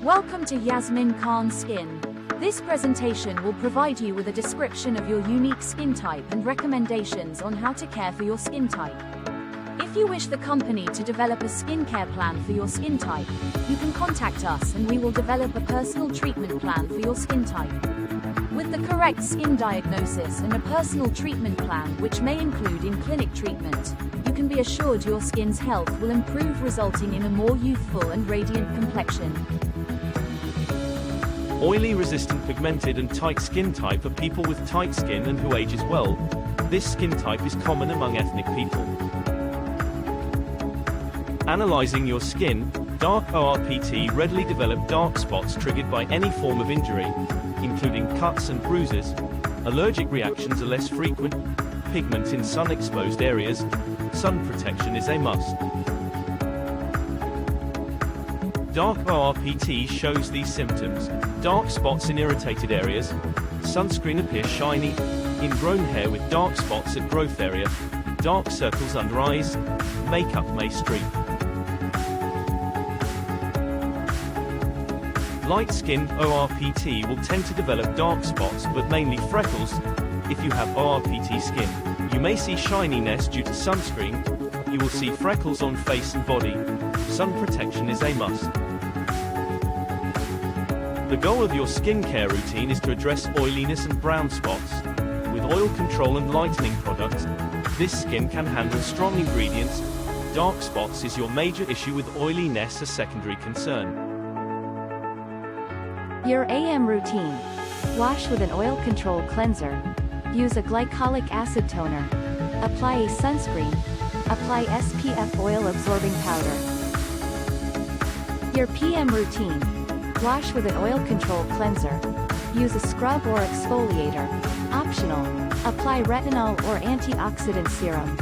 Welcome to Yasmin Khan Skin. This presentation will provide you with a description of your unique skin type and recommendations on how to care for your skin type. If you wish the company to develop a skincare plan for your skin type, you can contact us and we will develop a personal treatment plan for your skin type. With the correct skin diagnosis and a personal treatment plan which may include in-clinic treatment, you can be assured your skin's health will improve, resulting in a more youthful and radiant complexion. Oily, resistant, pigmented and tight skin type are people with tight skin and who age as well. This skin type is common among ethnic people. Analyzing your skin, dark ORPT readily develop dark spots triggered by any form of injury, including cuts and bruises. Allergic reactions are less frequent. Pigment in sun-exposed areas. Sun protection is a must. Dark ORPT shows these symptoms: dark spots in irritated areas, sunscreen appears shiny, ingrown hair with dark spots at growth area, dark circles under eyes, makeup may streak. Light skin ORPT will tend to develop dark spots but mainly freckles. If you have ORPT skin, you may see shininess due to sunscreen. You will see freckles on face and body. Sun protection is a must. The goal of your skincare routine is to address oiliness and brown spots. With oil control and lightening products, this skin can handle strong ingredients. Dark spots is your major issue, with oiliness a secondary concern. Your AM routine. Wash with an oil control cleanser. Use a glycolic acid toner. Apply a sunscreen. Apply SPF oil absorbing powder. Your PM routine. Wash with an oil control cleanser. Use a scrub or exfoliator. Optional. Apply retinol or antioxidant serum.